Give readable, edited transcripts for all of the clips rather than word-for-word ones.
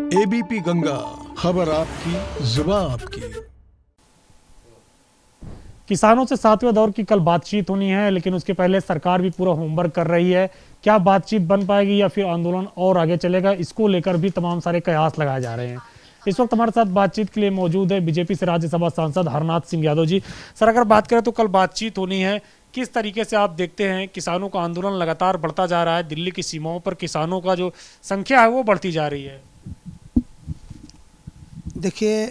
ABP Ganga, खबर आपकी, जुबान आपकी। किसानों से 7वें दौर की कल बातचीत होनी है, लेकिन उसके पहले सरकार भी पूरा होमवर्क कर रही है। क्या बातचीत बन पाएगी या फिर आंदोलन और आगे चलेगा, इसको लेकर भी तमाम सारे कयास लगाए जा रहे हैं। इस वक्त हमारे साथ बातचीत के लिए मौजूद है बीजेपी से राज्यसभा सांसद हरनाथ सिंह यादव जी। सर, अगर बात करें तो कल बातचीत होनी है, किस तरीके से आप देखते हैं? किसानों का आंदोलन लगातार बढ़ता जा रहा है, दिल्ली की सीमाओं पर किसानों का जो संख्या है वो बढ़ती जा रही है। देखिए,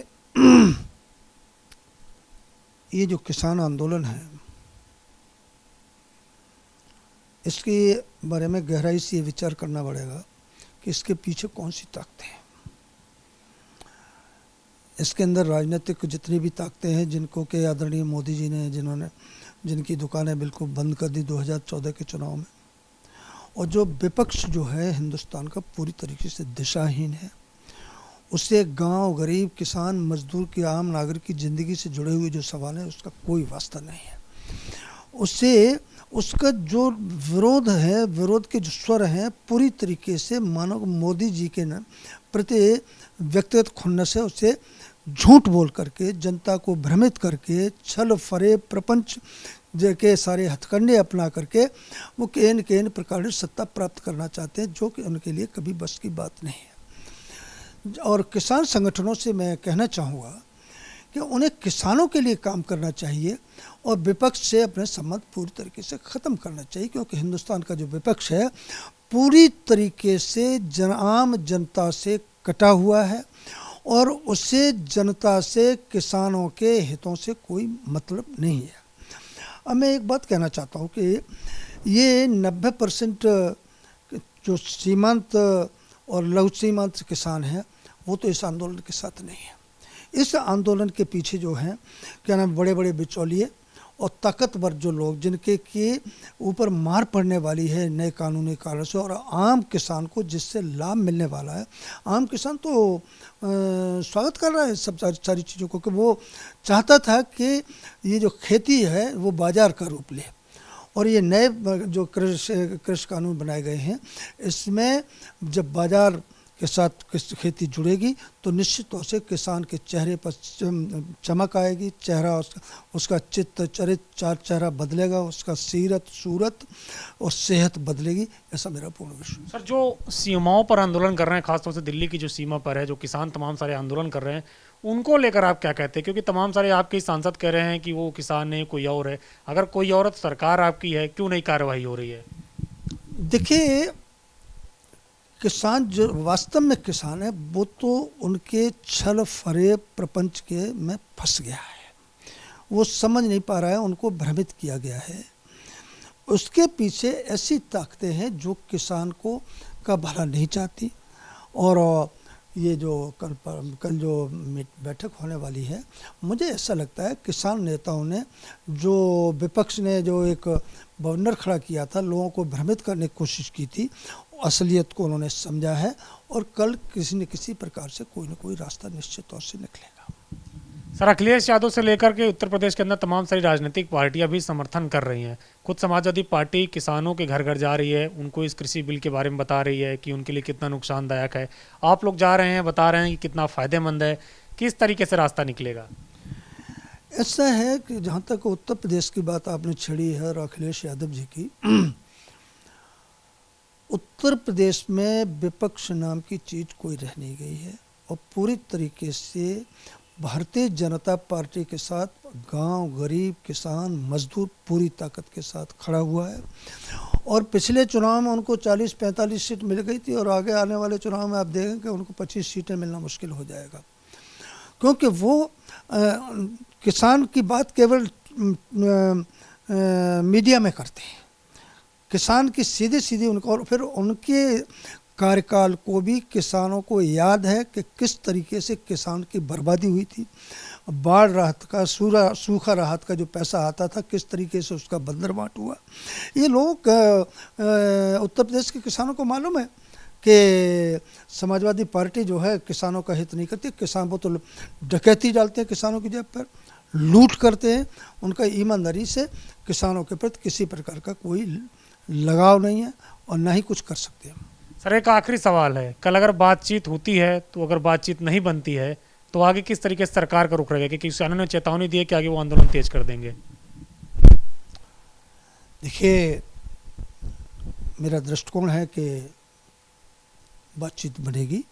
ये जो किसान आंदोलन है, इसके बारे में गहराई से विचार करना पड़ेगा कि इसके पीछे कौन सी ताकतें हैं। इसके अंदर राजनीतिक जितनी भी ताकतें हैं, जिनको के आदरणीय मोदी जी ने जिनकी दुकानें बिल्कुल बंद कर दी 2014 के चुनाव में, और जो विपक्ष जो है हिंदुस्तान का पूरी तरीके से दिशाहीन है, उससे गांव, गरीब, किसान, मजदूर की, आम नागरिक की ज़िंदगी से जुड़े हुए जो सवाल है उसका कोई वास्ता नहीं है। उससे उसका जो विरोध है, विरोध के जो स्वर हैं, पूरी तरीके से मानो मोदी जी के प्रति व्यक्तिगत खुन्नस है। उससे झूठ बोल करके, जनता को भ्रमित करके, छल फरेब प्रपंच के सारे हथकंडे अपना करके वो केन प्रकार से सत्ता प्राप्त करना चाहते हैं, जो कि उनके लिए कभी बस की बात नहीं है। और किसान संगठनों से मैं कहना चाहूँगा कि उन्हें किसानों के लिए काम करना चाहिए और विपक्ष से अपने संबंध पूरी तरीके से ख़त्म करना चाहिए, क्योंकि हिंदुस्तान का जो विपक्ष है पूरी तरीके से आम जनता से कटा हुआ है और उससे, जनता से, किसानों के हितों से कोई मतलब नहीं है। अब मैं एक बात कहना चाहता हूँ कि ये 90% जो सीमांत और लघु सीमांत किसान हैं वो तो इस आंदोलन के साथ नहीं है। इस आंदोलन के पीछे जो हैं क्या नाम, बड़े बड़े बिचौलिए और ताकतवर जो लोग, जिनके के ऊपर मार पड़ने वाली है नए कानूनी कारण से, और आम किसान को जिससे लाभ मिलने वाला है। आम किसान तो स्वागत कर रहा है सब सारी चीज़ों को, कि वो चाहता था कि ये जो खेती है वो बाजार का रूप ले, और ये नए जो कृषि कानून बनाए गए हैं, इसमें जब बाजार के साथ खेती जुड़ेगी तो निश्चित तौर से किसान के चेहरे पर चमक आएगी, चेहरा उसका चित्त चरित्र चेहरा बदलेगा, उसका सीरत सूरत और सेहत बदलेगी, ऐसा मेरा पूर्ण विश्वास। सर, जो सीमाओं पर आंदोलन कर रहे हैं, खासतौर से दिल्ली की जो सीमा पर है, जो किसान तमाम सारे आंदोलन कर रहे हैं, उनको लेकर आप क्या कहते हैं? क्योंकि तमाम सारे आपके सांसद कह रहे हैं कि वो किसान नहीं, कोई और है। अगर कोई और सरकार आपकी है, क्यों नहीं कार्रवाई हो रही है? देखिए, किसान जो वास्तव में किसान है वो तो उनके छल फरेब प्रपंच के में फंस गया है, वो समझ नहीं पा रहा है, उनको भ्रमित किया गया है। उसके पीछे ऐसी ताकतें हैं जो किसान को का भला नहीं चाहती। और ये जो कल जो बैठक होने वाली है, मुझे ऐसा लगता है किसान नेताओं ने, जो विपक्ष ने जो एक बवंडर खड़ा किया था, लोगों को भ्रमित करने की कोशिश की थी, असलियत को उन्होंने समझा है और कल किसी न किसी प्रकार से कोई न कोई रास्ता निश्चित तौर से निकलेगा। सर, अखिलेश यादव से लेकर के उत्तर प्रदेश के अंदर तमाम सारी राजनीतिक पार्टियां भी समर्थन कर रही हैं। खुद समाजवादी पार्टी किसानों के घर घर जा रही है, उनको इस कृषि बिल के बारे में बता रही है कि उनके लिए कितना नुकसानदायक है। आप लोग जा रहे हैं, बता रहे हैं कि कितना फ़ायदेमंद है। किस तरीके से रास्ता निकलेगा? ऐसा है कि जहाँ तक उत्तर प्रदेश की बात आपने छेड़ी है और अखिलेश यादव जी की, उत्तर प्रदेश में विपक्ष नाम की चीज़ कोई रह नहीं गई है और पूरी तरीके से भारतीय जनता पार्टी के साथ गांव, गरीब, किसान, मजदूर पूरी ताकत के साथ खड़ा हुआ है। और पिछले चुनाव में उनको 40-45 सीट मिल गई थी और आगे आने वाले चुनाव में आप देखें कि उनको 25 सीटें मिलना मुश्किल हो जाएगा, क्योंकि वो किसान की बात केवल मीडिया में करते हैं। किसान की सीधी सीधी उनको, और फिर उनके कार्यकाल को भी किसानों को याद है कि किस तरीके से किसान की बर्बादी हुई थी। बाढ़ राहत का, सूखा राहत का जो पैसा आता था, किस तरीके से उसका बंदरबाट हुआ। ये लोग उत्तर प्रदेश के किसानों को मालूम है कि समाजवादी पार्टी जो है किसानों का हित नहीं करती। किसान वो तो डकैती डालते हैं किसानों की जेब पर, लूट करते हैं। उनका ईमानदारी से किसानों के प्रति किसी प्रकार का कोई लगाव नहीं है और ना ही कुछ कर सकते हैं। सर एक आखिरी सवाल है, कल अगर बातचीत होती है तो अगर बातचीत नहीं बनती है तो आगे किस तरीके से सरकार का रुख रहेगा, क्योंकि किसानों ने चेतावनी दी है कि आगे वो आंदोलन तेज कर देंगे। देखिए, मेरा दृष्टिकोण है कि बातचीत बढ़ेगी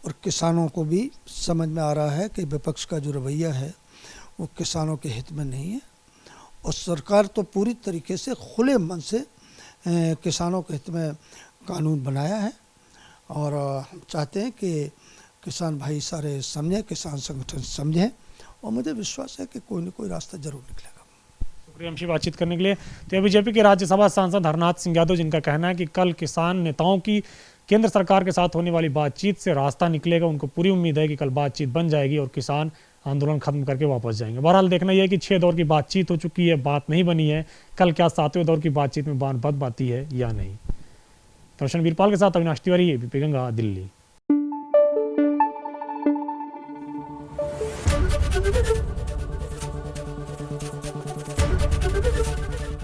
और किसानों को भी समझ में आ रहा है कि विपक्ष का जो रवैया है वो किसानों के हित में नहीं है, और सरकार तो पूरी तरीके से खुले मन से किसानों के हित में कानून बनाया है, और हम चाहते हैं कि किसान भाई सारे समझें, किसान संगठन समझें, और मुझे विश्वास है कि कोई न कोई रास्ता जरूर निकलेगा। शुक्रिया हमसे बातचीत करने के लिए। तो बीजेपी के राज्यसभा सांसद हरनाथ सिंह यादव, जिनका कहना है कि कल किसान नेताओं की केंद्र सरकार के साथ होने वाली बातचीत से रास्ता निकलेगा। उनको पूरी उम्मीद है कि कल बातचीत बन जाएगी और किसान आंदोलन खत्म करके वापस जाएंगे। बहरहाल देखना यह है कि 6 दौर की बातचीत हो चुकी है, बात नहीं बनी है, कल क्या 7वें दौर की बातचीत में बात पाती है या नहीं। रोशन वीरपाल के साथ अविनाश तिवारी, एबीपी गंगा, दिल्ली।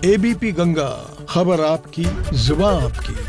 एबीपी गंगा, खबर आपकी, जुबान आपकी।